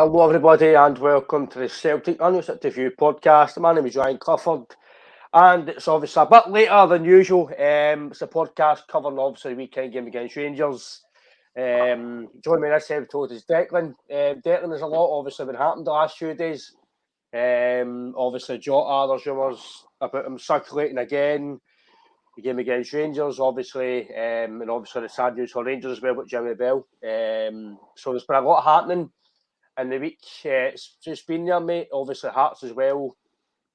Hello everybody and welcome to the Celtic Unrestricted View podcast. My name is Ryan Clifford and it's obviously a bit later than usual. It's a podcast covering obviously the weekend game against Rangers. Joining me this episode is Declan. Declan, there's a lot obviously been happened the last few days. Obviously Jota, there's rumours about him circulating again. The game against Rangers, obviously, and obviously the sad news for Rangers as well with Jimmy Bell. So there's been a lot happening in the week. It's just been there, mate. Obviously, Hearts as well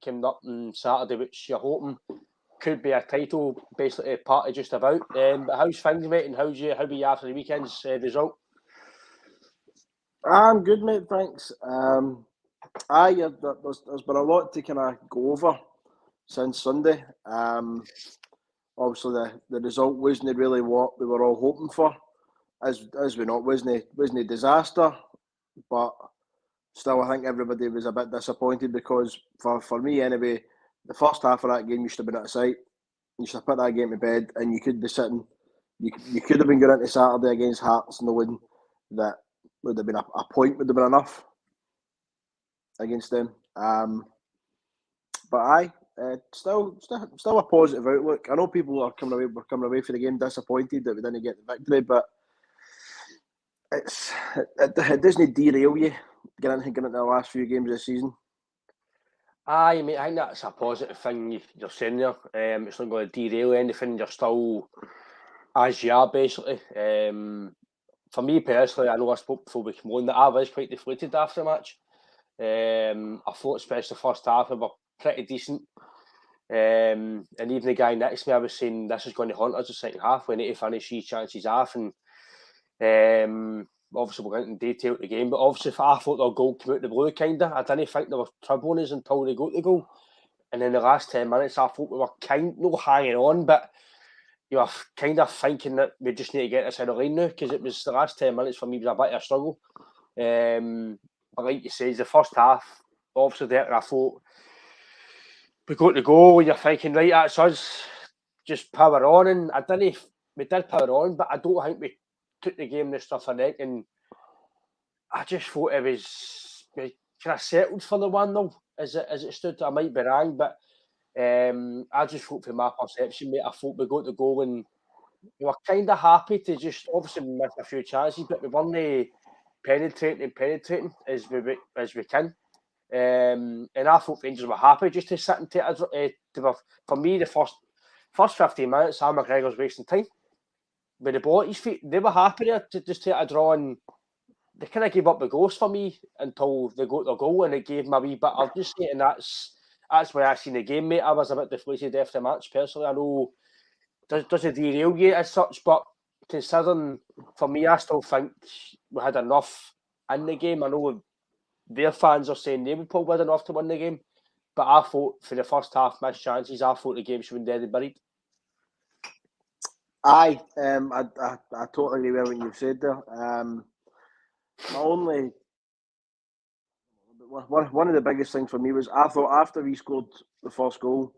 came up on Saturday, which you're hoping could be a title, basically party just about. But how's things, mate? And how be you after the weekend's result? I'm good, mate. Thanks. There's been a lot to kind of go over since Sunday. Obviously, the result wasn't really what we were all hoping for. As we know, it wasn't a disaster, but still, I think everybody was a bit disappointed because, for me anyway, the first half of that game you should have been out of sight. You should have put that game to bed, and you could be sitting. You could have been going into Saturday against Hearts knowing that would have been a point would have been enough against them. But still a positive outlook. I know people are coming away for the game disappointed that we didn't get the victory, but it doesn't derail you getting into the last few games of the season. Aye, mate, I think that's a positive thing you're saying there. It's not going to derail anything. You're still as you are, basically. For me personally, I know I spoke before we came on that I was quite deflated after the match. I thought, especially the first half, we were pretty decent. And even the guy next to me, I was saying this is going to haunt us the second half. We need to finish these chances off. And obviously, we'll get into detail of the game. But obviously, I thought their goal came out the blue, kind of. I didn't think they were troubling us until they got the goal. And in the last 10 minutes, I thought we were no hanging on, but you were kind of thinking that we just need to get this out of the line now, because it was the last 10 minutes for me was a bit of a struggle. But like you say, the first half, obviously, there I thought we got the goal, and you're thinking, right, that's us, just power on. And we did power on, but I don't think we took the game the stuff of neck. And I just thought we kind of settled for the 1-0 as it stood. I might be wrong, but I just thought, from my perception, mate, I thought we got the goal and we were kind of happy to just obviously miss a few chances, but we weren't penetrating as we can. And I thought Rangers were happy just to sit and take for me, the first 15 minutes, Sam McGregor's wasting time with the ball at his feet. They were happy there to just take a draw, and they kind of gave up the ghost for me until they got their goal, and it gave me a wee bit. I'll just say, and that's why I seen the game, mate. I was a bit deflated after the match, personally. I know it doesn't derail you as such, but considering, for me, I still think we had enough in the game. I know their fans are saying they would probably had enough to win the game, but I thought for the first half missed chances, I thought the game should have been dead and buried. Aye, I totally agree with what you've said there. One of the biggest things for me was I thought after we scored the first goal,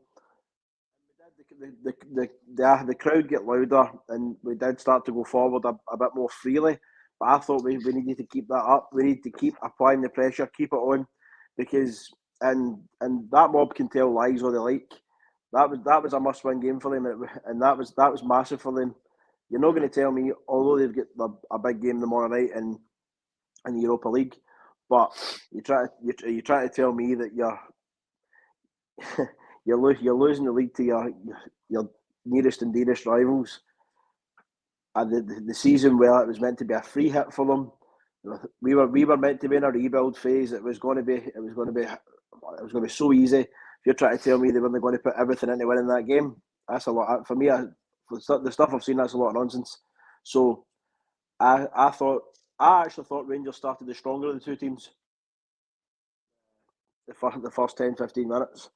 the crowd get louder and we did start to go forward a bit more freely. But I thought we needed to keep that up. We need to keep applying the pressure, keep it on, because and that mob can tell lies all they like. That was a must-win game for them, and that was massive for them. You're not going to tell me, although they've got a big game tomorrow night in the Europa League, but you try to tell me that you're losing the league to your nearest and dearest rivals. The season where it was meant to be a free hit for them, we were meant to be in a rebuild phase. It was going to be so easy. If you're trying to tell me they weren't going to put everything into winning that game, that's a lot. For me, the stuff I've seen, that's a lot of nonsense. So I actually thought Rangers started the stronger of the two teams. The first 10-15 minutes.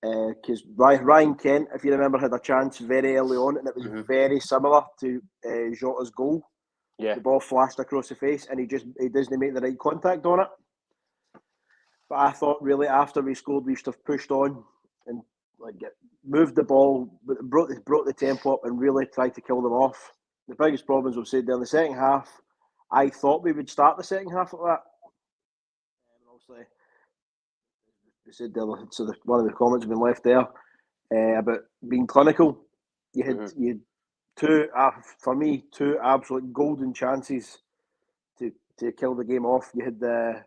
Because Ryan Kent, if you remember, had a chance very early on, and it was very similar to Jota's goal. Yeah. The ball flashed across the face, and he doesn't make the right contact on it. But I thought really after we scored, we should have pushed on and moved the ball, brought the tempo up, and really tried to kill them off. The biggest problems we've said there in the second half, I thought we would start the second half like that. obviously, they said one of the comments has been left there about being clinical. You had two, for me, two absolute golden chances to kill the game off. You had the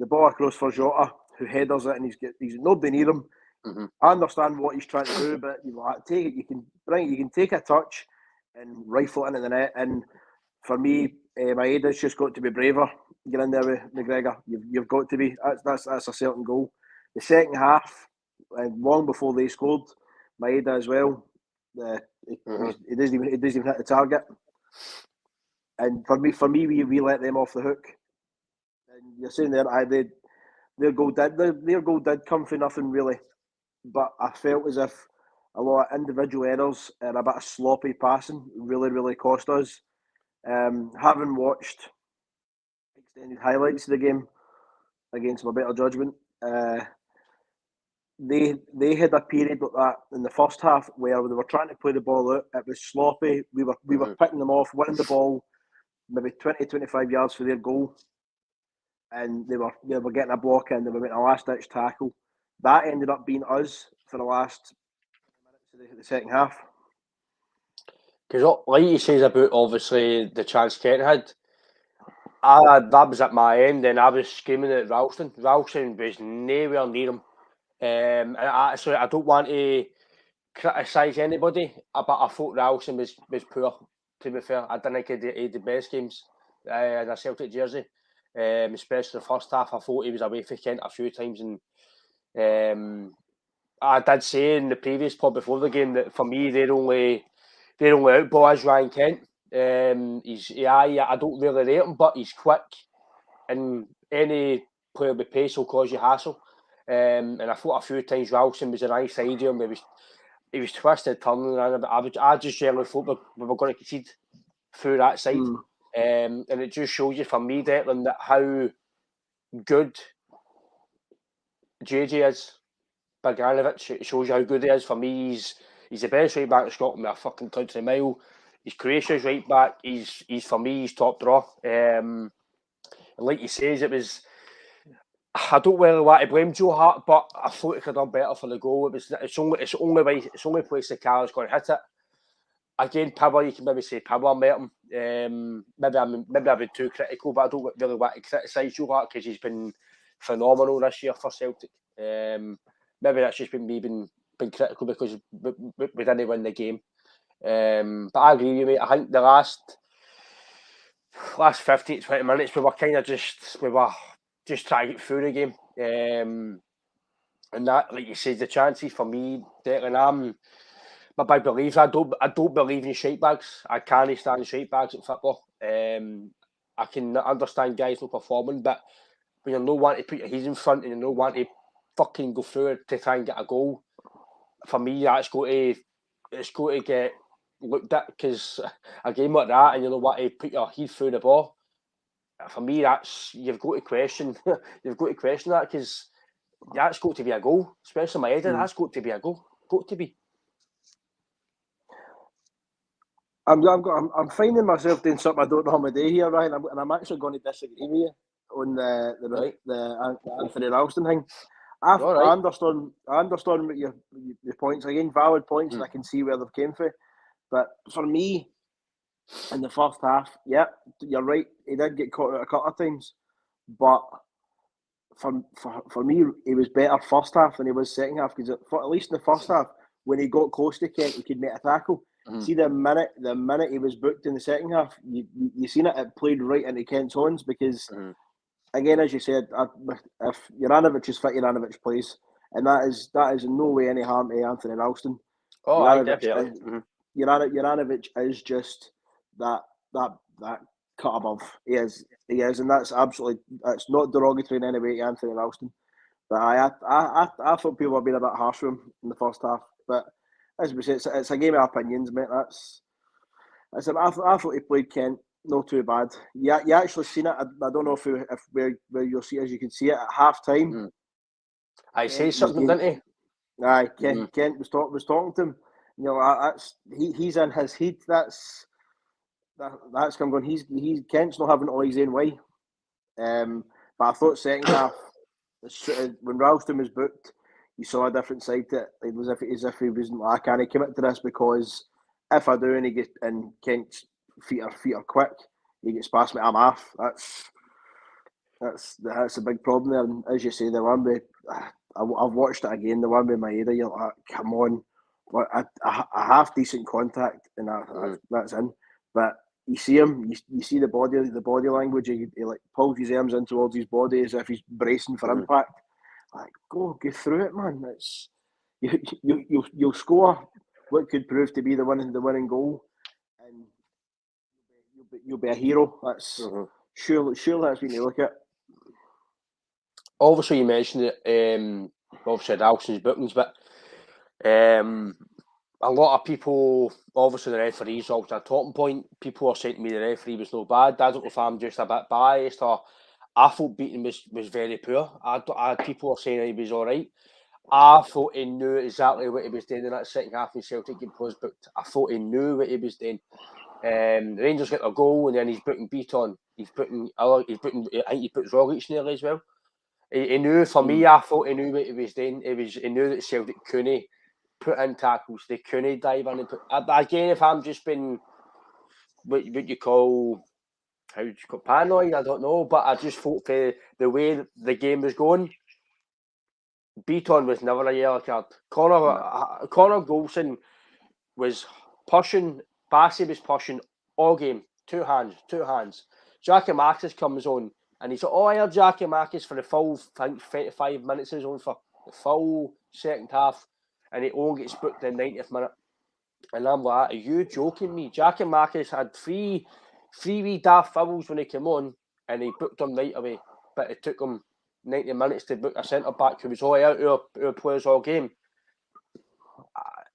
ball across for Jota, who headers it, and he's nobody near him. I understand what he's trying to do, but take it. You can take a touch and rifle it into the net. And for me, Maeda's just got to be braver. Get in there with McGregor. You've got to be. That's a certain goal. The second half, long before they scored, Maeda as well. He doesn't even hit the target. And for me, we let them off the hook. And you're saying their goal did come for nothing really, but I felt as if a lot of individual errors and a bit of sloppy passing really cost us. Having watched extended highlights of the game against my better judgment, they had a period like that in the first half where they were trying to play the ball out. It was sloppy. We were picking them off, winning the ball maybe 20-25 yards for their goal, and they were getting a block in. They were making a last ditch tackle. That ended up being us for the last minutes of the second half. Because like you says about obviously the chance Kent had, that was at my end, and I was screaming at Ralston. Ralston was nowhere near him. And I don't want to criticise anybody, but I thought Ralston was poor, to be fair. I didn't think he had the best games in a Celtic jersey, especially the first half. I thought he was away for Kent a few times, and I did say in the previous pod before the game that for me their only outball is Ryan Kent. I don't really rate him, but he's quick, and any player with pace will cause you hassle. And I thought a few times Ralston was the right side of him. He was twisted, turning around. I just generally thought we were going to concede through that side. And it just shows you for me, Declan, that how good JJ is. Bogdanovic, it shows you how good he is. For me, he's the best right back in Scotland by a fucking country mile. He's Croatia's right back. He's for me, he's top draw. And like he says, it was. I don't really want to blame Joe Hart, but I thought he could have done better for the goal. It's only place the Carl's going to hit it. Again, Pibber, you can maybe say Pibber met him. Maybe I've been too critical, but I don't really want to criticise Joe Hart because he's been phenomenal this year for Celtic. Maybe that's just been me being critical because we didn't win the game. But I agree with you, mate. I think the last 15 to 20 minutes we were kind of just trying to get through the game. And that, like you said, the chances for me, Declan, I'm a big believer. I don't believe in shite bags. I can't stand shite bags at football. I can understand guys not performing, but when you don't want to put your head in front and you don't want to fucking go through it to try and get a goal, for me it's got to get looked at, because a game like that and you don't want to put your head through the ball, for me you've got to question that, because that's got to be a goal, especially my head. That's got to be a goal. Got to be. I'm finding myself doing something I don't normally do here, Ryan, and I'm actually going to disagree with you on the Anthony Ralston thing. I understand what your points, again, valid points, and I can see where they've came from. But for me, in the first half, yeah, you're right, he did get caught out a couple of times, but for me, he was better first half than he was second half, because at least in the first half, when he got close to Kent, he could make a tackle. See, the minute he was booked in the second half, you seen it played right into Kent's horns, because again, as you said, if Juranovic is fit, Juranovic plays, and that is in no way any harm to Anthony Ralston. Oh, Juranovic is just that cut above. He is, and that's not derogatory in any way to Anthony Ralston. But I thought people were being a bit harsh with him in the first half. But as we say, it's a game of opinions, mate. I thought he played Kent not too bad. Yeah, you actually seen it. I don't know if where you'll see, as you can see it at half time. I say something, didn't he? Aye, Kent was talking to him. You know, he's in his head. That's come going. He's Kent's not having all his own way. But I thought second half When Ralston was booked, you saw a different side to it. It was as if he wasn't like, I can't commit to this because if I do and he gets and Kent's feet are quick, he gets past me, I'm off. That's a big problem there. And as you say, the one with I've watched it again. The one with Maeda, you're like, come on, a half decent contact, and that's in. But you see him, you see the body language. He like pulls his arms in towards his body as if he's bracing for impact. Like, go through it, man. It's you'll score what could prove to be the winning goal, and you'll be a hero. That's surely that's what you look at. Obviously, you mentioned it. Obviously, Ralston's bookings, but a lot of people, obviously, the referee's always a talking point. People are saying to me the referee was no bad. I don't know if I'm just a bit biased or I thought beating was very poor. People are saying he was all right. I thought he knew exactly what he was doing in that second half in Celtic game was booked. I thought he knew what he was doing. The Rangers get their goal and then he's booking Beaton. He's booking. I think he put Rogic nearly as well. He knew. For me, I thought he knew what he was doing. He knew that Celtic couldn't put in tackles. They couldn't dive in and put. Again, if I'm just been what you call paranoid, I don't know. But I just thought the way the game was going, Beaton was never a yellow card. Connor Goldson was pushing. Bassey was pushing all game. Two hands. Jackie Marcus comes on and he's like, I heard Jackie Marcus for the full 35 minutes is on for the full second half and he only gets booked in the 90th minute. And I'm like, are you joking me? Jackie Marcus had three wee daft fouls when he came on and he booked him right away. But it took him 90 minutes to book a centre back who was all out our players all game.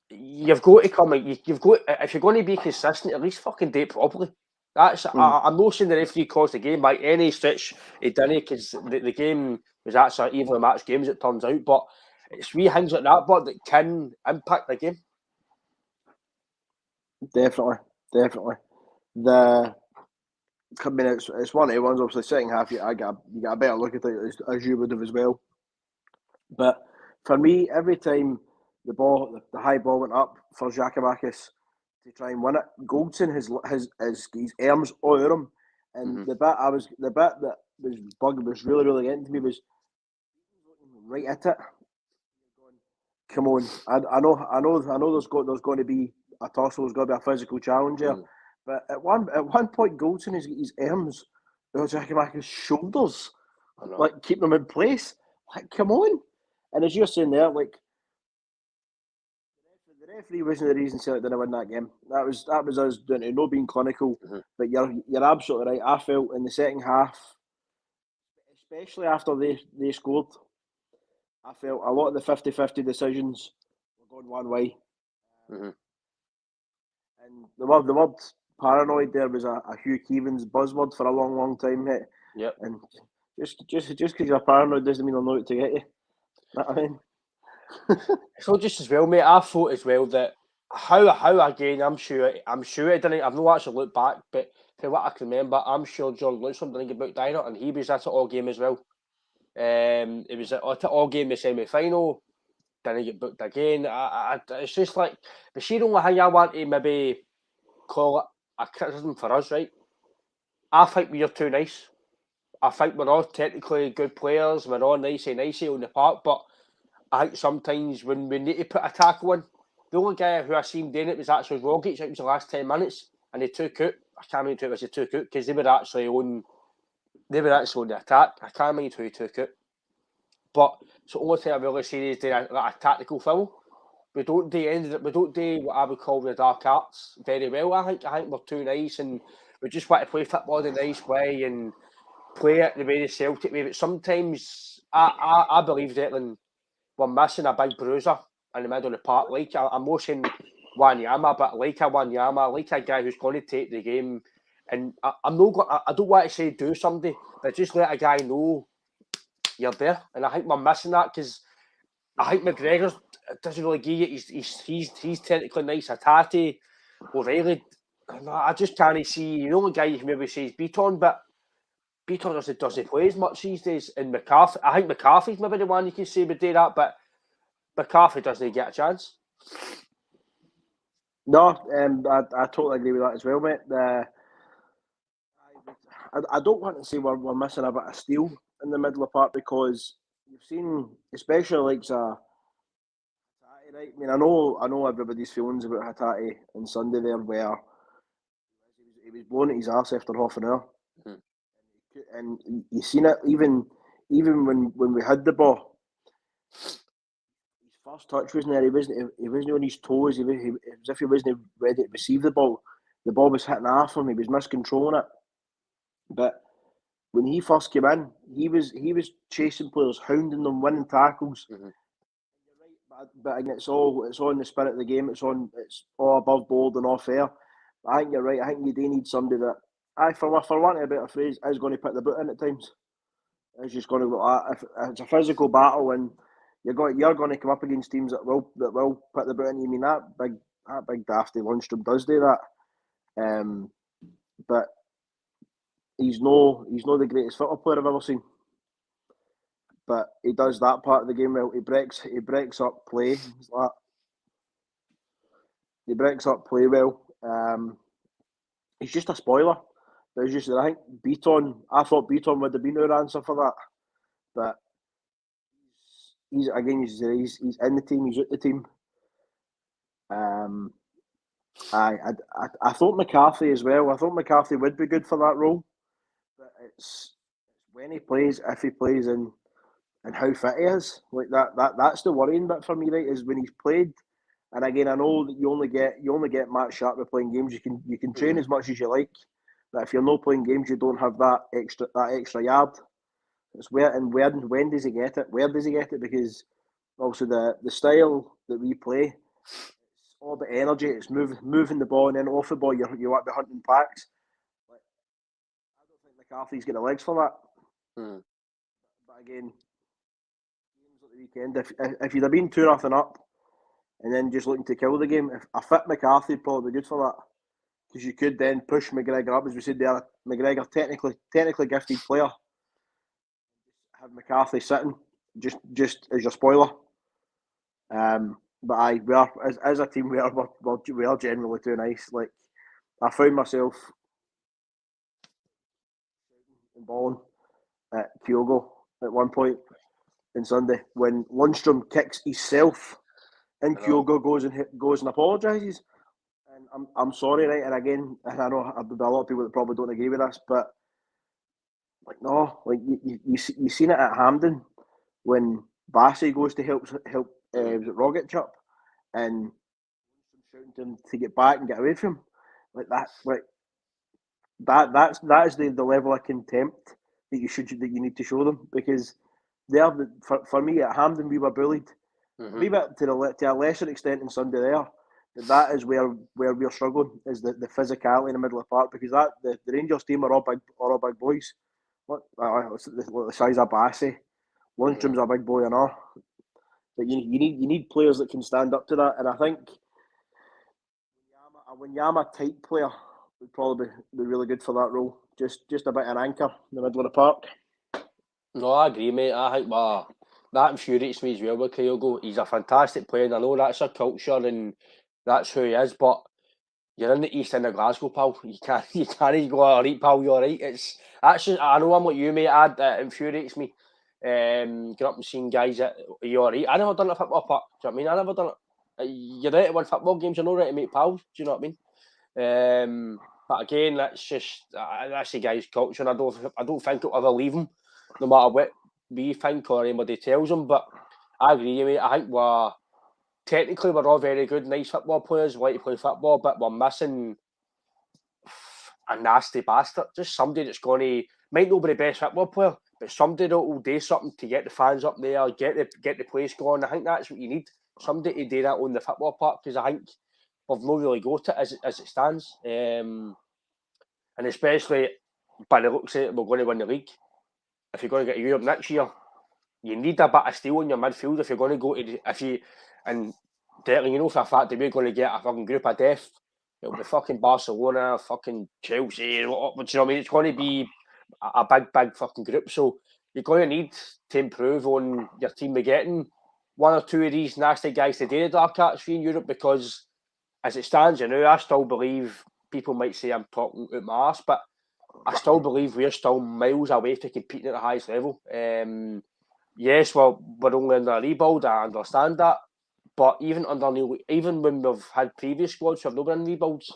You've got to come. You've got if you're going to be consistent, at least fucking do it properly. That's I'm not saying the referee caused the game by any stretch. He didn't because the game was actually even a match game as it turns out. But it's wee things like that, but that can impact the game. Definitely. I mean, it's one of the ones. Obviously, second half, you got a better look at it as you would have as well. But for me, every time the high ball went up for Giakoumakis to try and win it, Goldson his arms all over him, and the bit that was really getting to me was right at it. Come on, I know. There's going to be a tussle. There's going to be a physical challenge here. But at one point, Goldson has got his arms around Giakoumakis' shoulders, like keeping them in place. Like, come on! And as you're saying there, like the referee wasn't the reason Celtic didn't win that game. That was us doing it, not being clinical. But you're absolutely right. I felt in the second half, especially after they scored, I felt a lot of the 50-50 decisions were going one way. And the word paranoid there was a Hugh Keevins buzzword for a long time. Yep. And just because you're paranoid doesn't mean they'll know how to get you. Know what I mean? So just as well, mate, I thought as well that how again, I'm sure it didn't. I've not actually looked back, but for what I can remember, I'm sure John Lundstrom didn't get booked either, and he was at it all game as well. It was at all game the semi-final. Didn't get booked again. It's just like, but see, the only thing I want to maybe call it a criticism for us, right? I think we are too nice. I think we're all technically good players. We're all nicey on the park, but I think sometimes when we need to put a tackle in, the only guy who I seen doing it was actually Rogic. It was the last 10 minutes, and he took out. I can't remember who it was. He took out because they were actually on the attack. I can't remember who he took out. But it's the only thing I really see is a tactical foul. We don't do what I would call the dark arts very well. I think we're too nice, and we just want to play football the nice way and play it the way the Celtic way. But sometimes I believe that we're missing a big bruiser in the middle of the park. Like I'm not saying Wanyama, but like a Wanyama, like a guy who's going to take the game. And I don't want to say do somebody, but just let a guy know you're there. And I think we're missing that because I think McGregor doesn't really give you. He's technically nice. Hatate, O'Reilly. I just can't see. The only guy you can maybe say is Beaton, but Beaton doesn't play as much these days. And McCarthy, I think McCarthy's maybe the one you can say would do that, but McCarthy doesn't get a chance. No, I totally agree with that as well, mate. I don't want to say we're missing a bit of steel in the middle of the park, because you've seen, especially like Hatate, right? I mean, I know everybody's feelings about Hatate on Sunday there, where he was blown at his arse after half an hour, and you seen it even when we had the ball. His first touch wasn't there. He wasn't on his toes. It was as if he wasn't ready to receive the ball. The ball was hitting off him. He was miscontrolling it. But when he first came in, he was chasing players, hounding them, winning tackles. Mm-hmm. But it's all in the spirit of the game. It's all above board and off air. I think you're right. I think you do need somebody that, for want of a better phrase, is going to put the boot in at times. It's just going to go. If it's a physical battle, and you're going to come up against teams that will put the boot in. You mean that big dafty Lundstrom does do that, but he's no the greatest football player I've ever seen. But he does that part of the game well. He breaks up play. He breaks up play well. He's just a spoiler. But it's just that I think I thought Beaton would have been our answer for that. But he's in the team. He's out the team. I thought McCarthy as well. I thought McCarthy would be good for that role. But it's when he plays, if he plays, and how fit he is. Like that's the worrying bit for me, right? Is when he's played. And again, I know that you only get match sharp with playing games. You can train as much as you like, but if you're not playing games, you don't have that extra yard. It's when does he get it? Where does he get it? Because also the style that we play, it's all the energy. It's moving the ball, and then off the ball, you want to be hunting packs. But I don't think McCarthy's got the legs for that. But again, games at the weekend, if you'd have been 2-0 up, and then just looking to kill the game, if a fit McCarthy would probably be good for that, because you could then push McGregor up, as we said there. McGregor, technically gifted player, have McCarthy sitting just as your spoiler. But we are as a team, we are generally too nice. Like, I found myself balling at Kyogo at one point on Sunday when Lundstrom kicks himself. And Kyogo goes and apologises. And I'm sorry, right? And again, I know there'll be a lot of people that probably don't agree with us, but like, no, like you seen it at Hampden when Bassey goes to help was it Rogic up, and shouting to him to get back and get away from him. That is the level of contempt that you need to show them, because for me at Hampden we were bullied. Maybe to a lesser extent in Sunday there, but that is where we're struggling, is the physicality in the middle of the park, because the Rangers team are all big boys. The size of Bassey, Lundstrom's a big boy and all, but you need players that can stand up to that, and I think a Wanyama type player would probably be really good for that role. Just a bit of an anchor in the middle of the park. No, I agree, mate. I think that infuriates me as well with Kyogo. He's a fantastic player, and I know that's a culture and that's who he is, but you're in the East End of Glasgow, pal. You can't go, all right, pal, you're right. I know I'm like you, mate. It infuriates me. Get up and seeing guys that you're right. I never done a football park. Do you know what I mean? I never done it. You're right to win football games, you're not right to make pals. Do you know what I mean? But again, that's the guy's culture, and I don't think it'll ever leave him, no matter what we think or anybody tells him. But I agree, mate. I think technically we're all very good, nice football players, like to play football, but we're missing a nasty bastard. Just somebody that's going to, might not be the best football player, but somebody that will do something to get the fans up there, get the place going. I think that's what you need. Somebody to do that on the football park, because I think we've not really got it as it stands. And especially by the looks of it, we're going to win the league. If you're going to get Europe next year, you need a bit of steel in your midfield if you're going to go to and definitely, you know for a fact that we're going to get a fucking group of death. It'll be fucking Barcelona, fucking Chelsea. Do you know what I mean? It's going to be a big fucking group. So you're going to need to improve on your team by getting one or two of these nasty guys to do the dark arts for you in Europe, because as it stands now, I still believe, people might say I'm talking out my arse, but I still believe we're still miles away from competing at the highest level. Yes, we're only in a rebuild, I understand that. But even even when we've had previous squads who have not been in rebuilds,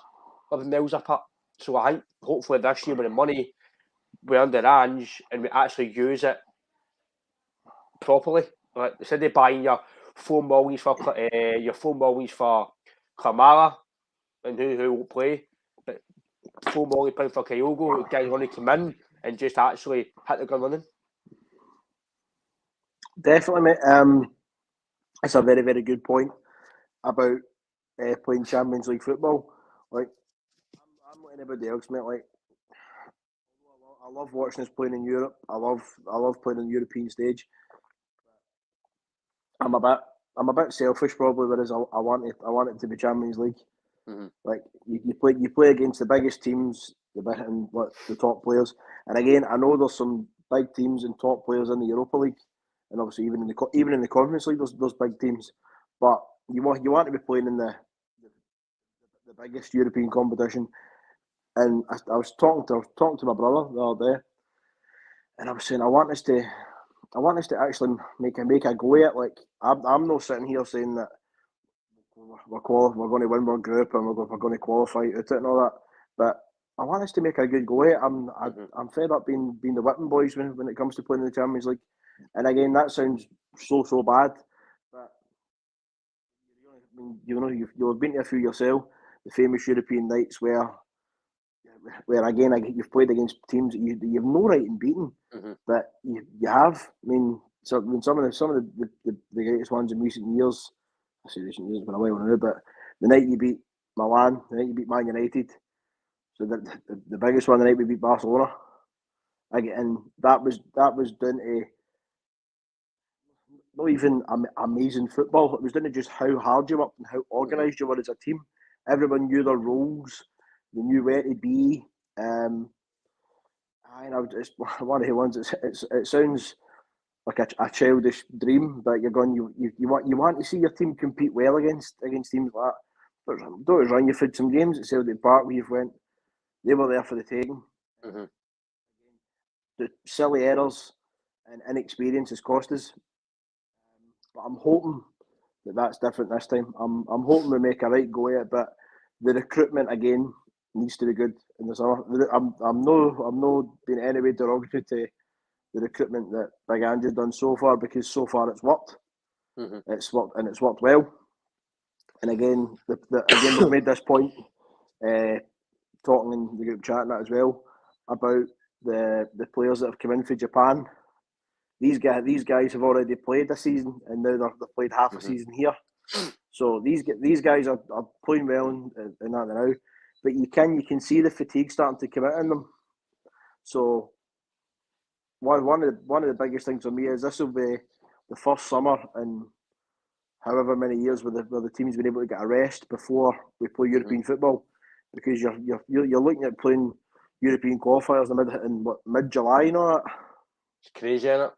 we've been miles apart. So I think hopefully this year with the money we're under range and we actually use it properly. Like instead of buying your £4 million for Kamara and who will play, but £4 million for Kyogo, guys want to come in and just actually hit the ground running. Definitely, mate. It's a very, very good point about playing Champions League football. Like, I'm not anybody else, mate. Like, I love watching us playing in Europe. I love playing on the European stage. I'm a bit selfish probably, whereas I want it to be Champions League. Mm-hmm. Like you play against the biggest teams, the top players. And again, I know there's some big teams and top players in the Europa League, and obviously even in the Conference League, there's big teams. But you want to be playing in the biggest European competition. And I was talking to my brother the other day, and I was saying I want us to actually make a go at it. Like I'm not sitting here saying that we're going to win our group and we're going to qualify out it and all that. But I want us to make a good go at it. I'm fed up being the whipping boys when it comes to playing in the Champions League. And again, that sounds so bad. But you'll have been to a few yourself. The famous European nights where again you've played against teams that you've no right in beating, but you have. I mean, so when some of the greatest ones in recent years, I say recent years, it's been a while now, but the night you beat Milan, the night you beat Man United, so the biggest one, the night we beat Barcelona, and that was down to not even amazing football. It was down to just how hard you worked and how organised you were as a team. Everyone knew their roles. They knew where to be. It's one of the ones. It sounds like a childish dream, but you want to see your team compete well against teams like that. Don't get us wrong, you've had some games at Celtic Park where you've went, they were there for the taking. Mm-hmm. The silly errors and inexperience has cost us. But I'm hoping that's different this time. I'm hoping we make a right go at it, but the recruitment again needs to be good in the summer. I'm no being any way derogatory to the recruitment that Big Andrew's done so far, because so far it's worked. Mm-hmm. It's worked well. And again, we've made this point, talking in the group chat and that as well, about the players that have come in for Japan. These guys have already played a season, and now they've played half a season here. So these guys are playing well in that now, but you can see the fatigue starting to come out in them. So one of the biggest things for me is this will be the first summer in however many years where the team's been able to get a rest before we play European football, because you're looking at playing European qualifiers in mid-July, you know that. It's crazy, isn't it?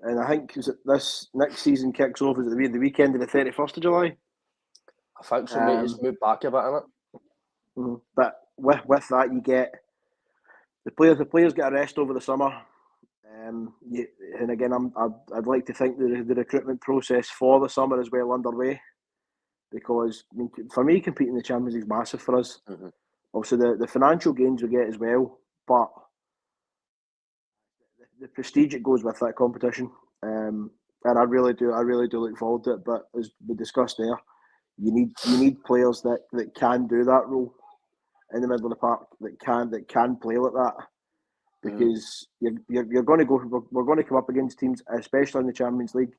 And I think this next season kicks off, is it the weekend of the 31st of July? I think so, mate. It's moved back a bit, isn't it? But with that, you get the players get a rest over the summer. And again, I'd like to think the recruitment process for the summer is well underway, because I mean, for me, competing in the Champions League is massive for us. Mm-hmm. Obviously, the financial gains we get as well, but the prestige that goes with that competition, and I really do look forward to it. But as we discussed there, you need players that can do that role in the middle of the park, that can play like that, because you're going to go. We're going to come up against teams, especially in the Champions League.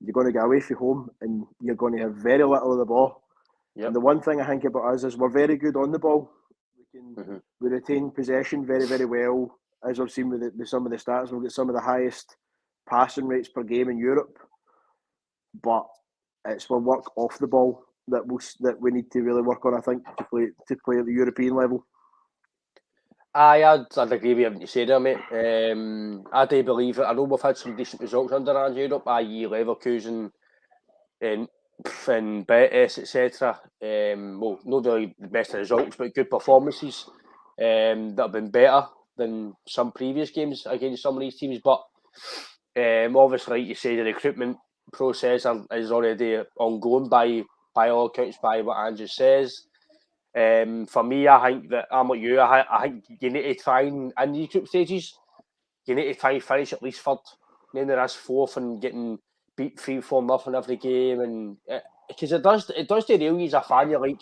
You're going to get away from home, and you're going to have very little of the ball. Yep. And the one thing I think about us is we're very good on the ball. We retain possession very, very well. As I've seen with some of the stats, we've got some of the highest passing rates per game in Europe. But it's our work off the ball that we need to really work on, I think, to play at the European level. I'd agree with everything you said there, mate. I do believe it. I know we've had some decent results under Ange Europe, i.e. Leverkusen and Betis, etc. Well, not really the best results, but good performances that have been better than some previous games against some of these teams. But obviously, like you say, the recruitment process is already ongoing by all accounts, by what Andrew says. For me, I think that I'm like you. I think you need to try and in these group stages, you need to try and finish at least third. Then there is fourth and getting beat 3-4-0 every game, and because it does derail you as a fan. You're like,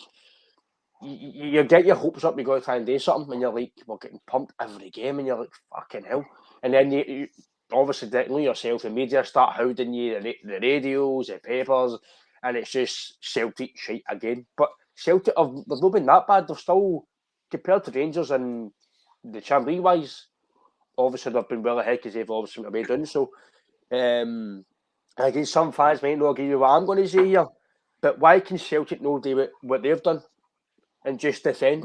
you get your hopes up. You got to try and do something, and you're like, we're getting pumped every game, and you're like, fucking hell. And then you obviously know yourself. The media start hounding you, the radios, the papers, and it's just Celtic shite again. But Celtic they've not been that bad. They've still, compared to Rangers and the Champions League wise, obviously they've been well ahead because they've obviously been done. So I guess some fans might not agree with what I'm going to say here, but why can Celtic not do what they've done and just defend?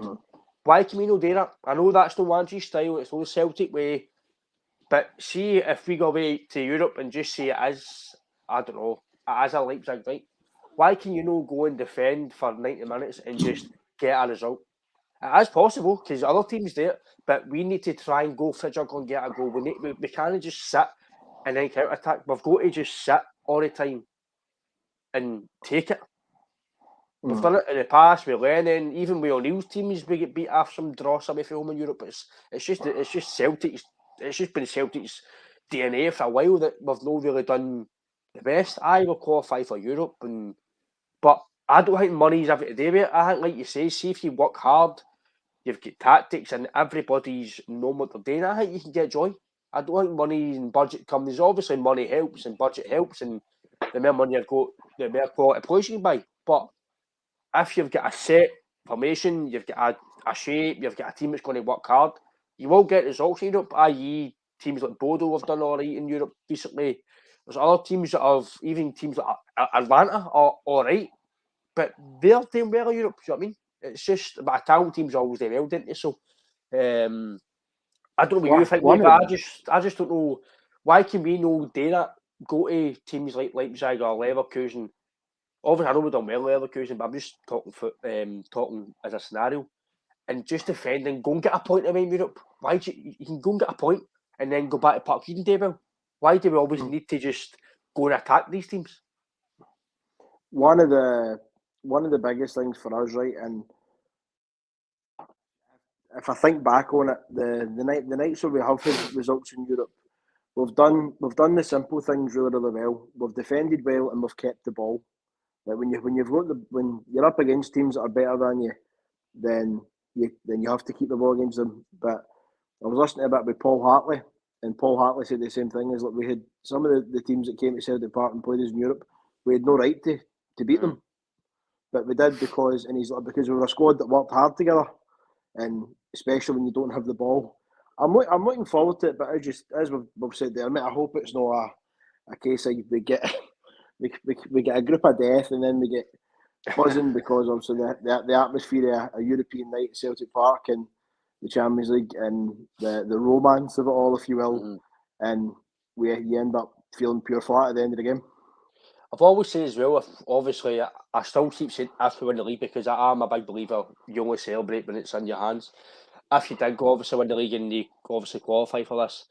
Why can we not do that? I know that's no Andrew's style, it's no Celtic way, but see if we go away to Europe and just say it as, I don't know, as a Leipzig night, why can you not go and defend for 90 minutes and just get a result? It is possible because other teams do it, but we need to try and go for it and get a goal. We can't just sit and then counter attack. We've got to just sit all the time and take it. We've done it in the past with Lennon, even with O'Neill's teams. We get beat off some draw some if home in Europe. It's just Celtic's. It's just been Celtic's DNA for a while that we've not really done the best. I will qualify for Europe, but I don't think money's everything to do with it. I think, like you say, see if you work hard, you've got tactics, and everybody's knowing what they're doing. I think you can get joy. I don't think money and budget comes. Obviously, money helps and budget helps, and the more money you've got, the more quality players you can buy. But if you've got a set formation, you've got a shape, you've got a team that's going to work hard, you will get results in Europe, i.e. teams like Bodo have done all right in Europe recently. There's other teams that have, even teams like Atlanta are all right, but they're doing well in Europe, do you know what I mean? It's just, but Italian teams always do well, didn't they? So, I don't know what you think, mate, but I just don't know, why can we not do that? Go to teams like Leipzig or Leverkusen. Obviously, I know we've done well in Leverkusen, but I'm just talking as a scenario. And just defend and go and get a point away in Europe. Why do you can go and get a point and then go back to Park Eden table? Why do we always need to just go and attack these teams? One of the biggest things for us, right, and if I think back on it, the nights where we have had results in Europe, we've done the simple things really, really well. We've defended well and we've kept the ball. Like when you're up against teams that are better than you, then you have to keep the ball against them. But I was listening a bit with Paul Hartley, and Paul Hartley said the same thing. Is like we had some of the teams that came to Celtic Park and played us in Europe, we had no right to beat them, but we did because we were a squad that worked hard together, and especially when you don't have the ball. I'm looking forward to it, but as we've said there, mate, I hope it's not a case of we get a group of death and then we get buzzing because obviously the atmosphere of a European night at Celtic Park and the Champions League and the romance of it all, if you will, and you end up feeling pure flat at the end of the game. I've always said as well, obviously, I still keep saying if we win the league because I am a big believer you only celebrate when it's in your hands. If you did go obviously win the league and you obviously qualify for this,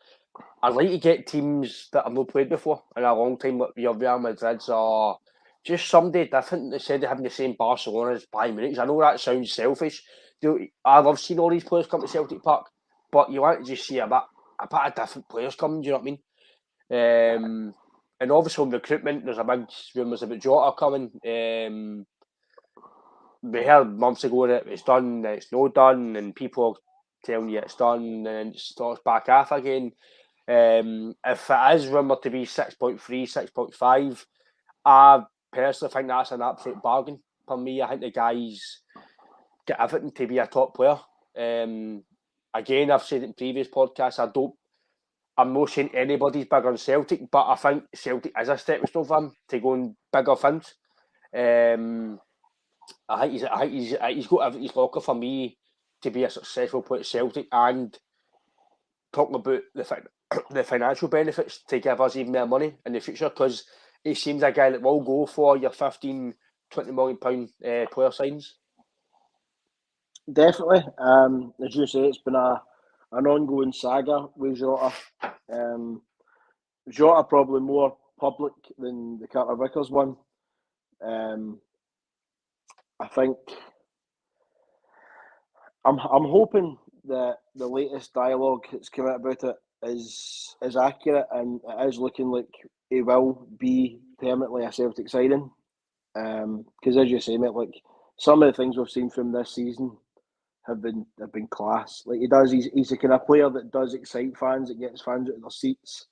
I'd like to get teams that I've not played before in a long time, like your Real Madrids or just somebody different instead of having the same Barcelona as Bayern Munich. I know that sounds selfish. I love seeing all these players come to Celtic Park, but you want to just see a bit of different players coming, do you know what I mean? And obviously on recruitment, there's a big rumours about Jota coming. We heard months ago that it's done, that it's not done, and people are telling you it's done, and it starts back off again. If it is rumoured to be 6.3, 6.5, I personally think that's an absolute bargain for me. I think the guy's got everything to be a top player. Again, I've said it in previous podcasts, I'm not saying anybody's bigger than Celtic, but I think Celtic is a stepping stone for him to go on bigger things. I think he's got everything's locker for me. to be a successful player at Celtic, and talking about the financial benefits to give us even more money in the future, because he seems a guy that will go for your 15, 20 million pound player signs. Definitely. As you say, it's been an ongoing saga with Jota. Jota probably more public than the Carter Vickers one. I think I'm hoping that the latest dialogue that's come out about it is accurate, and it is looking like he will be permanently a Celtic signing. Because as you say, mate, like some of the things we've seen from this season have been class. Like he's the kind of player that does excite fans, that gets fans out of their seats.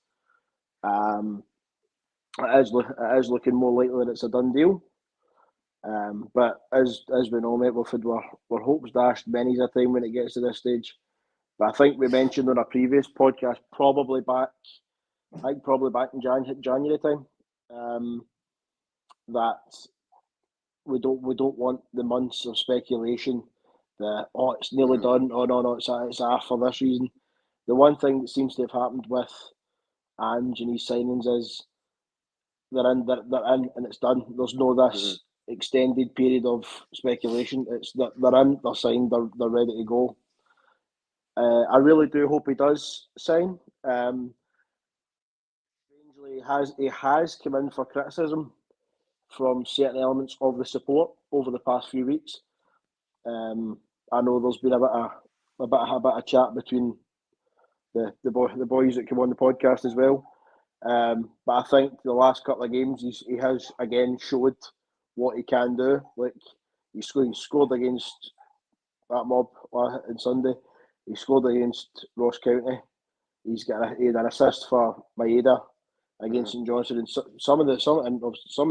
It is looking more likely that it's a done deal. But as we know, mate, we've had our hopes dashed many's a time when it gets to this stage. But I think we mentioned on a previous podcast, probably back in January time, that we don't want the months of speculation that it's nearly done. Oh no, it's off for this reason. The one thing that seems to have happened with Ange and his signings is they're in, and it's done. There's no this extended period of speculation. It's that they're in, they're signed, they're ready to go. I really do hope he does sign. Strangely, he has come in for criticism from certain elements of the support over the past few weeks. I know there's been a bit of chat between the boys that come on the podcast as well. But I think the last couple of games he has again showed what he can do. Like he scored against that mob on Sunday. He scored against Ross County. He had an assist for Maeda against St Johnstone, and some of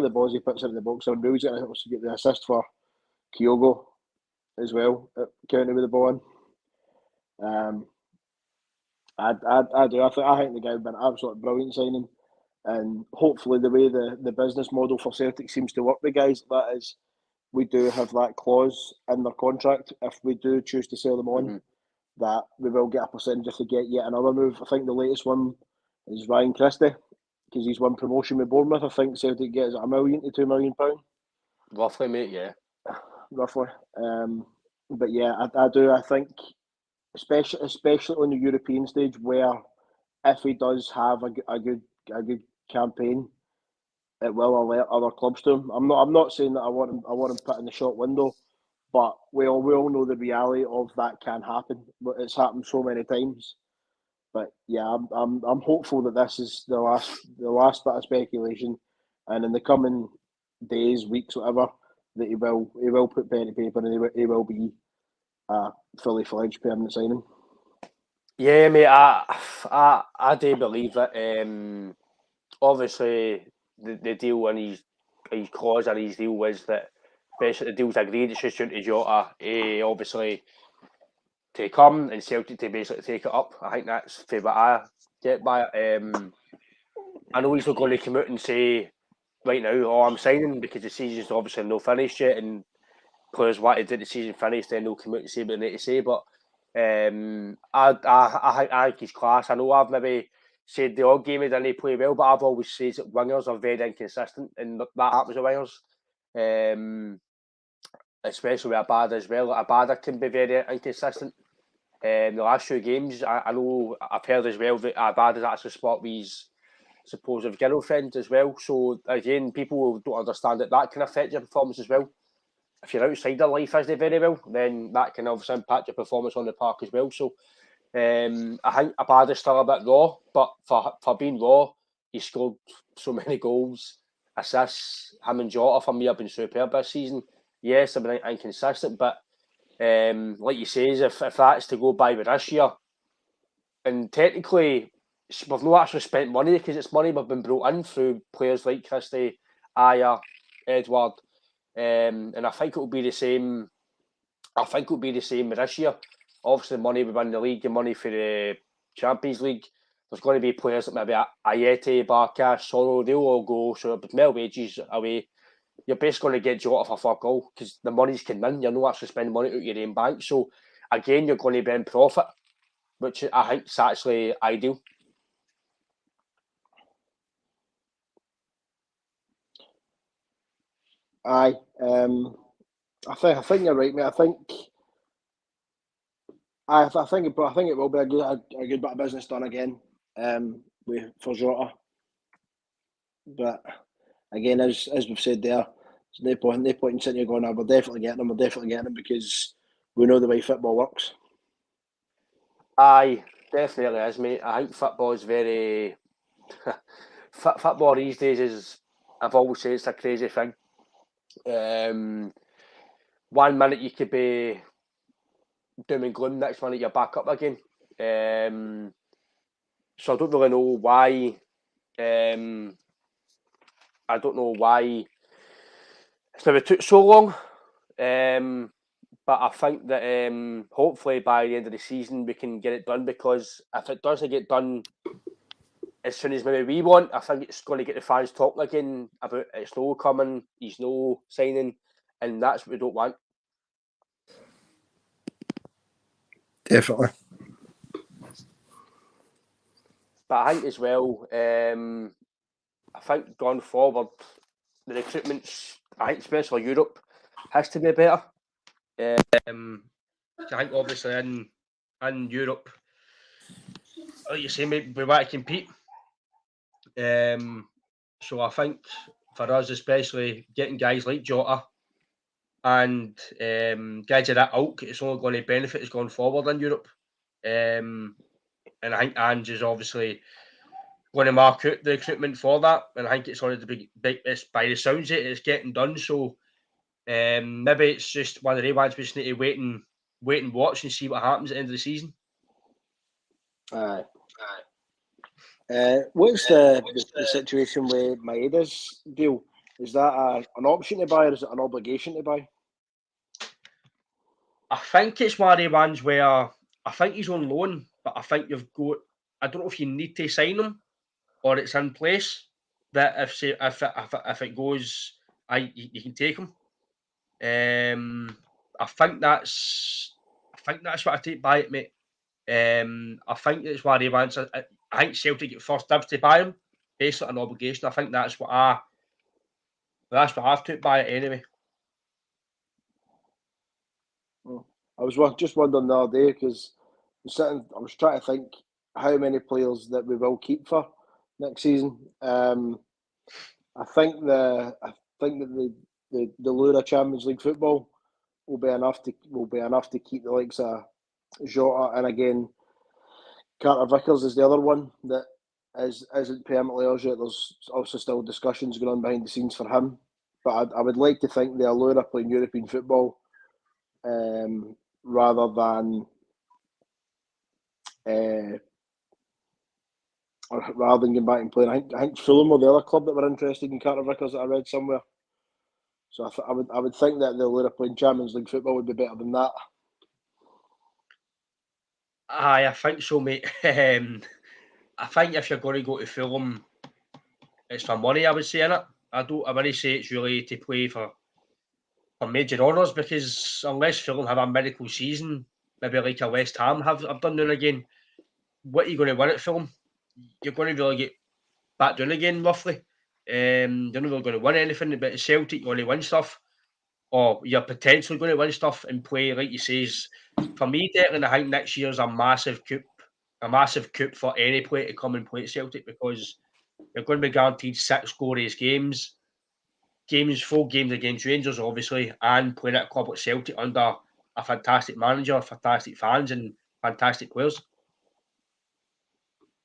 the balls he puts into the box are real. He's going to also get the assist for Kyogo as well at County with the ball in. I do. I think the guy would be an absolute brilliant signing, and hopefully the way the business model for Celtic seems to work with guys, that is, we do have that clause in their contract if we do choose to sell them on, that we will get a percentage if they get yet another move. I think the latest one is Ryan Christie, because he's won promotion with Bournemouth. I think Celtic gets £1 million to £2 million. Roughly, mate, yeah. Roughly. But yeah, I do. I think, especially on the European stage, where if he does have a good campaign, it will alert other clubs to him. I'm not saying that I want him put in the shop window, but we all know the reality of that can happen. But it's happened so many times. But yeah, I'm hopeful that this is the last bit of speculation, and in the coming days, weeks, whatever, that he will put pen to paper, and he will be a fully fledged permanent signing. Yeah, mate, I do believe that. Obviously, the deal and his clause and his deal was that basically the deal's agreed. It's just down to Jota, obviously, to come and Celtic to basically take it up. I think that's for what I get by it. I know he's not going to come out and say right now, "Oh, I'm signing," because the season's obviously no finished yet, and players want to do the season finished, then they'll come out and say what they need to say. But I think he's class. I know I've maybe said the odd game he didn't play well, but I've always said that wingers are very inconsistent, and that happens with wingers. Especially with Abada as well. Abada can be very inconsistent. The last few games, I know I've heard as well that Abada's actually spot with his supposed girlfriend as well. So again, people don't understand that can affect your performance as well. If you're outside of life isn't very well, then that can obviously impact your performance on the park as well. So I think Abada's still a bit raw, but for being raw, he scored so many goals, assists. Him and Jota for me have been superb this season. Yes, they've been inconsistent, but like you say, if that's to go by with this year, and technically we've not actually spent money because it's money we've been brought in through players like Christie, Aya, Edward, and I think it will be the same. I think it will be the same with this year. Obviously, money we win the league and money for the Champions League. There's going to be players like maybe Ayete, Barca, Soro. They'll all go. So with more wages away, you're basically going to get Jota for fuck all because the money's coming in. You're not actually spending money out of your own bank. So again, you're going to be in profit, which I think is actually ideal. Aye, I think you're right, mate. I think it will be a good bit of business done again, for Jota. But again, as we've said there, there's no point in sitting here going, we're definitely getting him because we know the way football works. Aye, definitely is, mate. I think football is very... football these days is, I've always said, it's a crazy thing. 1 minute you could be doom and gloom, next minute you're back up again. So I don't really know why... I don't know why it's maybe took so long. But I think that hopefully by the end of the season we can get it done, because if it doesn't get done as soon as maybe we want, I think it's going to get the fans talking again about it's no coming, he's no signing, and that's what we don't want. Definitely. But I think as well, I think going forward, the recruitment, I think especially Europe, has to be better. I think obviously in Europe, like you say, mate, we want to compete. So I think for us, especially getting guys like Jota and guys of that ilk, it's only going to benefit us going forward in Europe. And I think Ange is obviously going to mark out the recruitment for that, and I think it's going to be big. It's by the sounds of it, it's getting done. So maybe it's just one of the ones we just need to wait and watch and see what happens at the end of the season. Aye. What's the situation with Maeda's deal? Is that an option to buy, or is it an obligation to buy? I think it's one of the ones where I think he's on loan, but I think you've got. I don't know if you need to sign him or it's in place. That if it goes, you can take him. I think that's what I take by it, mate. I think it's one of the ones. I think Celtic get first dibs to buy him, basically an obligation. I think that's what I've took by it anyway. I was just wondering the other day because I was trying to think how many players that we will keep for next season. I think that the lure of Champions League football will be enough to keep the likes of Jota, and again Carter Vickers is the other one that isn't permanently ours yet. There's also still discussions going on behind the scenes for him, but I would like to think the allure of playing European football, rather than going back and playing. I think Fulham were the other club that were interested in Carter Vickers that I read somewhere. So I would think that the allure of playing Champions League football would be better than that. Aye, I think so, mate. I think if you're going to go to Fulham, it's for money, I would say, innit? I wouldn't say it's really to play for major honours, because unless Fulham have a miracle season, maybe like a West Ham have done now and again, what are you going to win at Fulham? You're going to really get back down again, roughly. You're not really going to win anything, but at Celtic, you're going to win stuff, or you're potentially going to win stuff and play, like you say. For me, Declan, I think next year's a massive coup for any player to come and play at Celtic, because you're going to be guaranteed 6 glorious games, full games against Rangers, obviously, and playing at a club like Celtic under a fantastic manager, fantastic fans, and fantastic players.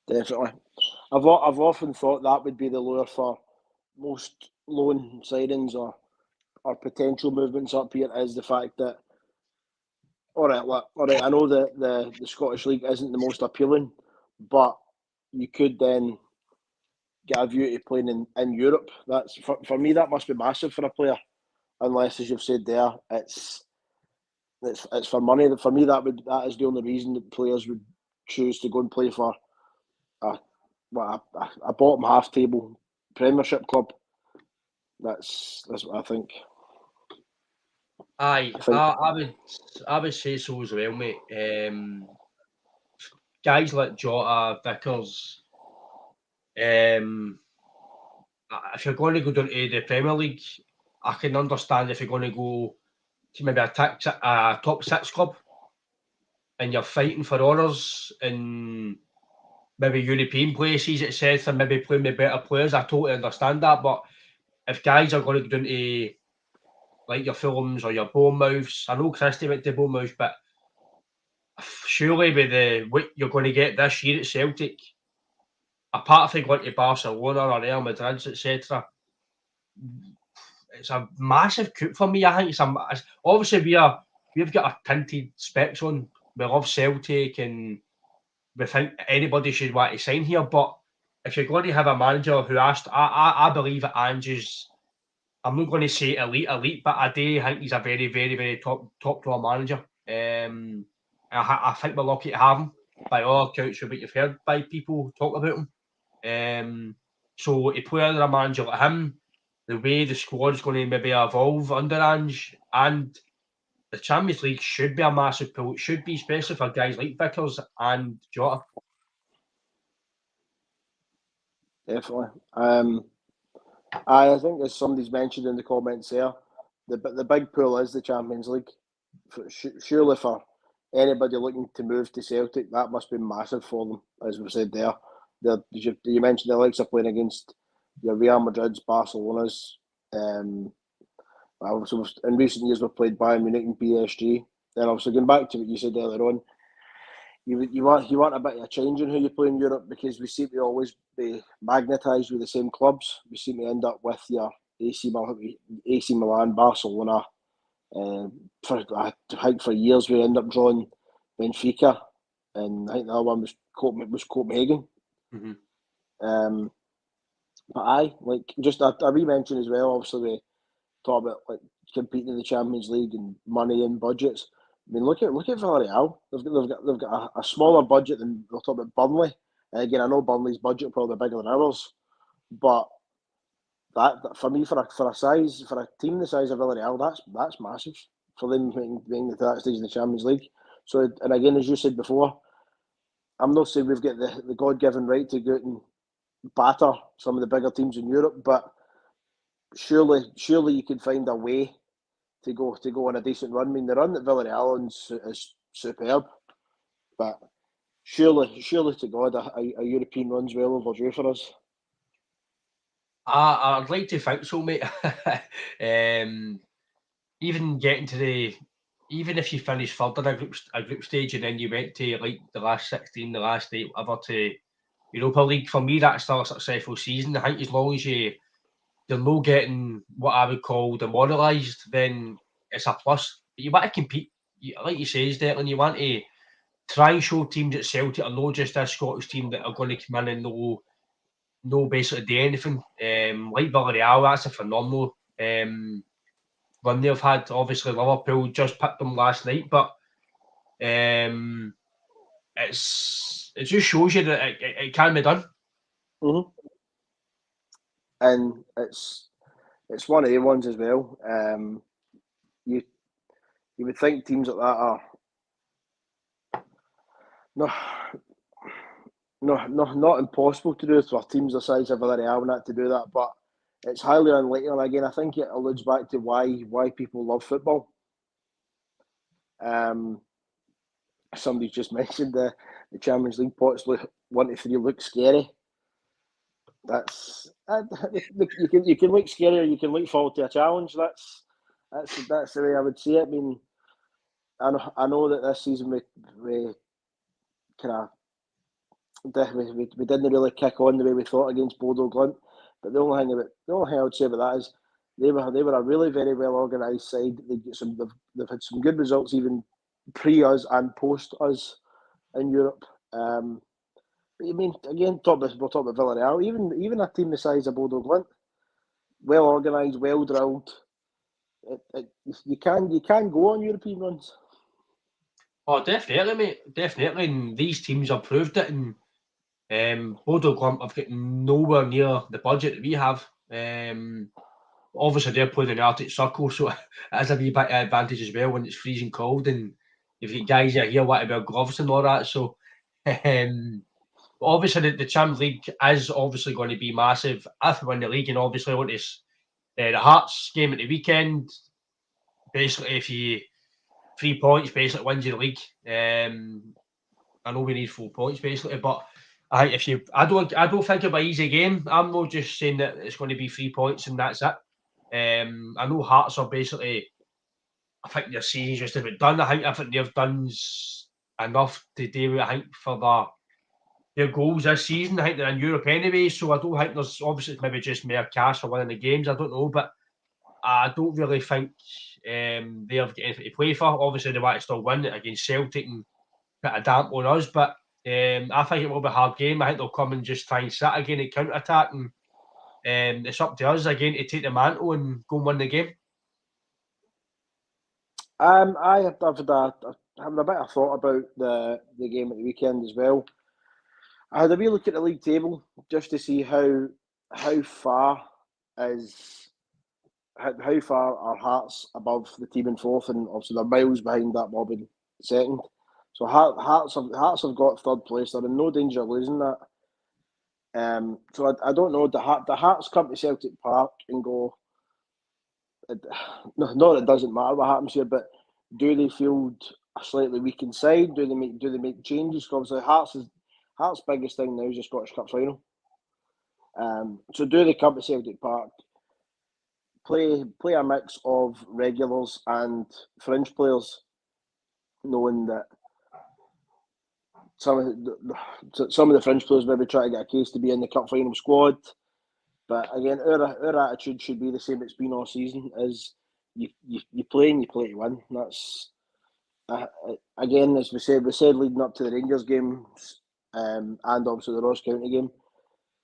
Definitely. I've often thought that would be the lure for most loan signings or potential movements up here, is the fact that all right, I know that the Scottish League isn't the most appealing, but you could then get a view to playing in Europe. That's for me, that must be massive for a player, unless, as you've said there, it's for money. For me, that is the only reason that players would choose to go and play for a bottom half table Premiership club. That's what I think. Aye, I would say so as well, mate. Guys like Jota, Vickers, if you're going to go down to the Premier League, I can understand if you're going to go to maybe a top 6 club and you're fighting for honours in maybe European places, etc., maybe playing with better players. I totally understand that, but if guys are going to go down to like your Fulhams or your Bournemouths, I know Christie went to Bournemouth, but surely with what you're going to get this year at Celtic, apart from going to Barcelona or Real Madrid, etc., it's a massive coup for me. I think it's obviously we've got a tinted specs on. We love Celtic and we think anybody should want to sign here. But if you're going to have a manager who I believe that Ange's, I'm not going to say elite, but I do think he's a very, very, very top drawer manager. I think we're lucky to have him by all accounts from what you've heard by people talk about him. So to play under a manager like him, the way the squad is going to maybe evolve under Ange, and the Champions League should be a massive pull. It should be, especially for guys like Vickers and Jota. Definitely. I think, as somebody's mentioned in the comments there, the big pull is the Champions League. Surely for anybody looking to move to Celtic, that must be massive for them, as we said there. You mentioned the likes of playing against your Real Madrids, Barcelonas. Also, in recent years, we've played Bayern Munich and PSG. Then, obviously, going back to what you said earlier on, you want a bit of a change in who you play in Europe, because we seem to always be magnetised with the same clubs. We seem to end up with your AC Milan, Barcelona. I think for years we end up drawing Benfica, and I think the other one was Copenhagen. Mm-hmm. But just a wee mention as well. Obviously, we talk about like competing in the Champions League and money and budgets. I mean, look at Villarreal. They've got a smaller budget than we'll talk about Burnley. And again, I know Burnley's budget probably bigger than ours, but that for me, for a team the size of Villarreal, that's massive for them being at that stage in the Champions League. So, and again, as you said before, I'm not saying we've got the God-given right to go out and batter some of the bigger teams in Europe, but surely you can find a way to go on a decent run. I mean, the run that Villarreal on is superb, but surely to God, a European run's well overdue for us. I'd like to think so, mate. Even getting to even if you finish third in a group stage and then you went to like the last 16, the last 8, whatever, to Europa League, for me that's still a successful season. I think as long as you're not getting what I would call demoralised, then it's a plus. But you want to compete, like you say, Declan, you want to try and show teams at Celtic are not just a Scottish team that are going to come in and no basically do anything. Like Villarreal, that's a phenomenal run they've had. Obviously, Liverpool just picked them last night, but it just shows you that it can be done. Mm-hmm. And it's one of the ones as well. You would think teams like that are not impossible to do for teams the size of Villarreal not to do that, but it's highly unlikely. And again, I think it alludes back to why people love football. Somebody just mentioned the Champions League pots 1 to 3 look scary. You can look scary, or you can look forward to a challenge. That's the way I would see it. I mean, I know that this season we didn't really kick on the way we thought against Bodo Glimt. But the only thing I would say about that is they were a really very well organised side. They've had some good results even pre us and post us in Europe. But I mean, again, we'll talk about Villarreal. Even a team the size of Bodo Glimt, well organised, well drilled. You can go on European runs. Oh, definitely, mate. Definitely, and these teams have proved it. And Bodo Glimt have got nowhere near the budget that we have. Obviously, they're playing in the Arctic Circle, so it has a wee bit of advantage as well when it's freezing cold and you've got guys that are here wanting to wear gloves and all that. So, obviously, the Champions League is obviously going to be massive if we win the league, and obviously, on this the Hearts game at the weekend. Basically, if you 3 points, basically wins your league. I know we need 4 points basically, but I don't think it'll be an easy game. I'm not just saying that it's going to be 3 points and that's it. I know Hearts are basically, I think their season's just about done. I think they've done enough to do, I think, for their goals this season. I think they're in Europe anyway, so I don't think there's obviously maybe just more cash for winning the games. I don't know, but I don't really think they've got anything to play for. Obviously, they want to still win against Celtic and put a damp on us, but I think it will be a hard game. I think they'll come and just try and sit again and counter attack, and it's up to us again to take the mantle and go and win the game. I have having a bit of thought about the game at the weekend as well. I had a wee look at the league table just to see how far are Hearts above the team in fourth, and obviously they're miles behind that mob in second. So Hearts have got third place. They're in no danger of losing that. So I don't know. The Hearts come to Celtic Park and go. Not that it doesn't matter what happens here, but do they field a slightly weakened side? Do they make changes? Because obviously Hearts' biggest thing now is the Scottish Cup final. So do they come to Celtic Park, play a mix of regulars and fringe players, knowing that some of the fringe players maybe try to get a case to be in the cup final squad. But again, our attitude should be the same it's been all season: is you play and you play to win. That's again, as we said leading up to the Rangers games, and obviously the Ross County game.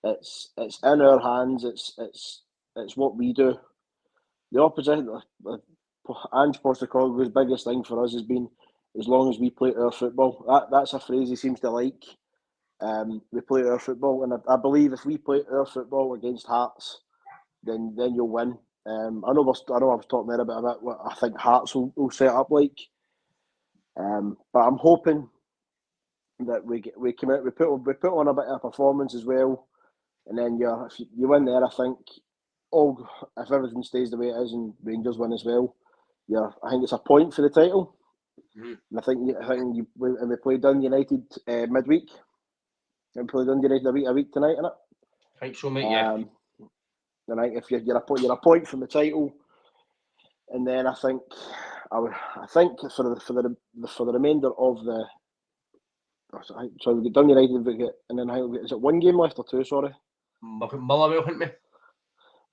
It's in our hands. It's what we do. The opposition, Ange Postecoglou's biggest thing for us has been, as long as we play our football. That's a phrase he seems to like. We play our football, and I believe if we play our football against Hearts, then you'll win. I know I was talking there about what I think Hearts will set up like. But I'm hoping that we come out, we put on a bit of a performance as well, and then if you win there, I think if everything stays the way it is and Rangers win as well, I think it's a point for the title. Mm-hmm. And I think we played Dundee United midweek. And played Dundee United a week tonight, innit? I think so, mate. Yeah. And I think if you're a point from the title, and then I think for the remainder of the. So we get Dundee United, and then is it one game left or two? Sorry. Motherwell, haven't we?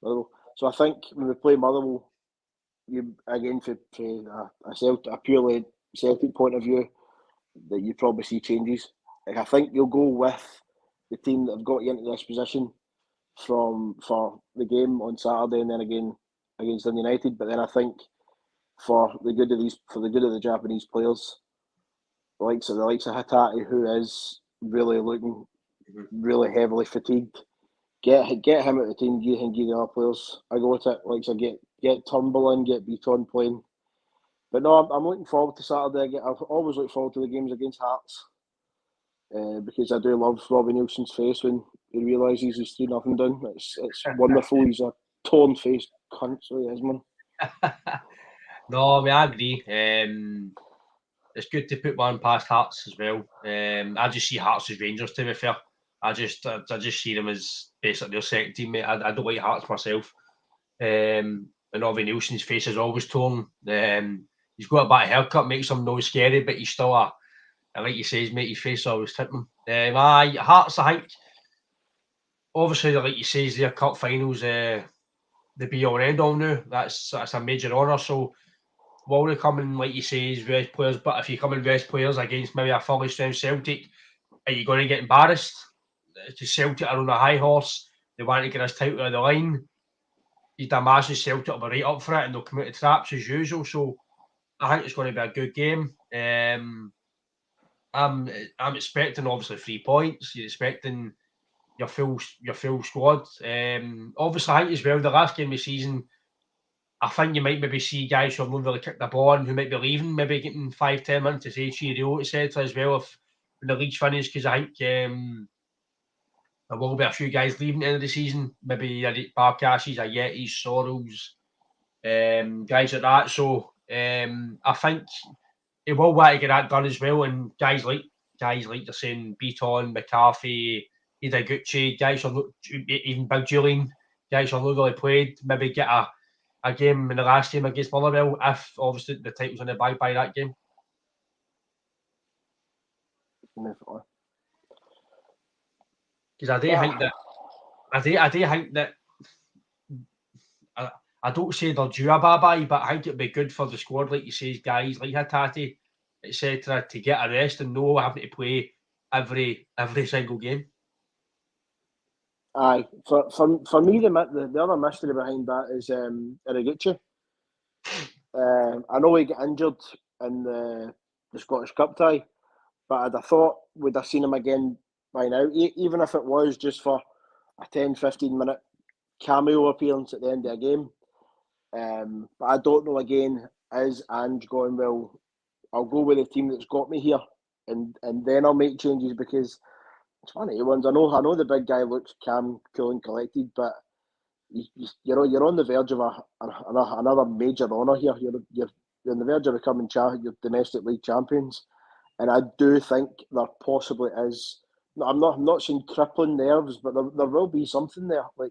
So I think when we play Motherwell, you again for a purely Celtic point of view, that you probably see changes. I think you'll go with the team that have got you into this position for the game on Saturday, and then again against Dundee United. But then I think for the good of the Japanese players, the likes of Hatate, who is really looking really heavily fatigued, get him out of the team. Give the other players a go at it. Like so, get Turnbull in, get Beaton playing. But no, I'm looking forward to Saturday. I always look forward to the games against Hearts. Because I do love Robbie Nielsen's face when he realises he's 3-0 down. It's wonderful. He's a torn-faced cunt, so he is, man. No, I mean, I agree. It's good to put one past Hearts as well. I just see Hearts as Rangers, to be fair. I just see them as basically their second team, mate. I don't like Hearts myself. And Robbie Nielsen's face is always torn. He's got a bad haircut, makes him no scary, but he's still like you say, mate, his face always tipping. Hearts, I think, obviously, like you say, their cup finals, the be all and end all now. That's a major honour. So, will they come in, like you say, as rest players? But if you come in rest players against maybe a fully strength Celtic, are you going to get embarrassed? Because Celtic are on a high horse. They want to get us title of the line. You'd imagine Celtic will be right up for it and they'll come out of traps as usual. So, I think it's going to be a good game. I'm expecting obviously 3 points. You're expecting your full squad. Obviously, I think as well the last game of the season I think you might maybe see guys who have not really kicked the ball on, who might be leaving, maybe getting 5-10 minutes to say cheerio, etc. as well if when the league's finished, because I think there will be a few guys leaving at the end of the season. Maybe Barkashes, Yetis, Sorrells, guys like that. So I think he will want to get that done as well. And guys like you're saying, Beaton, McCarthy, Idaguchi, guys who even Big Julian, guys who have not really played, maybe get a game in the last game against Motherwell if obviously the title's on the bag by that game. Because I do think that I don't say they're due a bye-bye, but I think it'd be good for the squad, like you say, guys like Hatate, etc., to get a rest and know having to play every single game. Aye, for me, the other mystery behind that is Iraguchi. I know he got injured in the Scottish Cup tie, but I'd have thought we'd have seen him again by now, even if it was just for a 10-15 minute cameo appearance at the end of a game. But I don't know again, is Ange going, well, I'll go with the team that's got me here and then I'll make changes, because it's one of the ones. I know the big guy looks calm, cool and collected, but you're on the verge of another major honour here. You're on the verge of becoming your domestic league champions, and I do think there possibly is. I'm not saying crippling nerves, but there will be something there. Like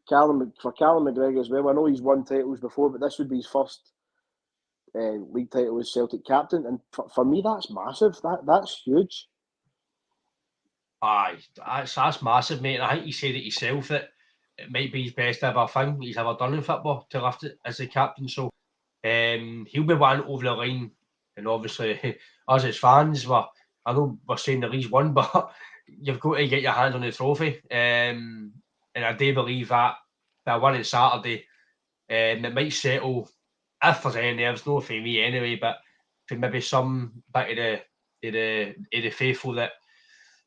Callum McGregor as well. I know he's won titles before, but this would be his first league title as Celtic captain, and for me that's massive. That's huge. Aye, that's massive, mate. And I think you said it yourself that it might be his best ever thing he's ever done in football to lift it as the captain. So he'll be one over the line, and obviously us as fans, I know we're saying the league's won, but you've got to get your hands on the trophy. And I do believe that winning Saturday, it might settle if there's any nerves, no for me anyway, but for maybe some bit of the faithful that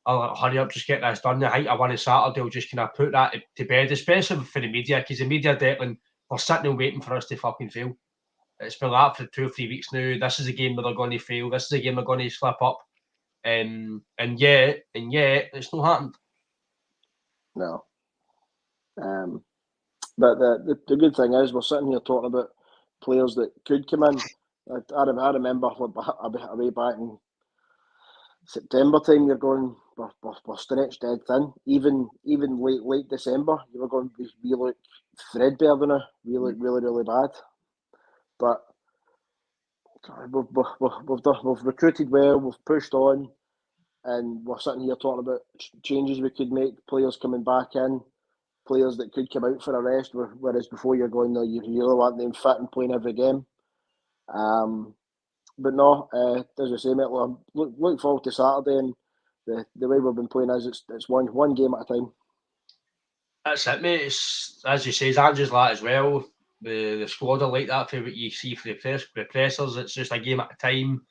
I'll hurry up, just get this done. I think I won on Saturday. I'll just kind of put that to bed, especially for the media, because the media, Declan, they're sitting and waiting for us to fucking fail. It's been like that for 2 or 3 weeks now. This is a game where they're going to fail. This is a game they're going to slip up. And yet, it's not happened. No. But the good thing is we're sitting here talking about players that could come in. I remember way back in September time, you're going, we're stretched dead thin. Even late December, you were going, we look threadbare now. We look really, really bad. But we've recruited well, we've pushed on, and we're sitting here talking about changes we could make, players coming back in, players that could come out for a rest, whereas before you're going, no, you really want them fit and playing every game. But no, as I say, mate, look forward to Saturday, and the way we've been playing is it's one game at a time. That's it, mate. It's, as you say, it's Andrew's like as well. The squad are like that for what you see for the pressers. It's just a game at a time.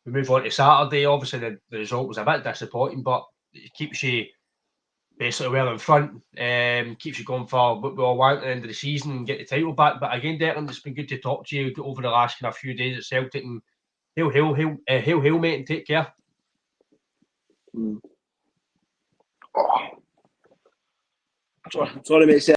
We move on to Saturday. Obviously, the result was a bit disappointing, but it keeps you basically well in front. Keeps you going for what we all want at the end of the season and get the title back. But again, Declan, it's been good to talk to you over the last kind of few days at Celtic, and hail, mate, and take care. Sorry, mate.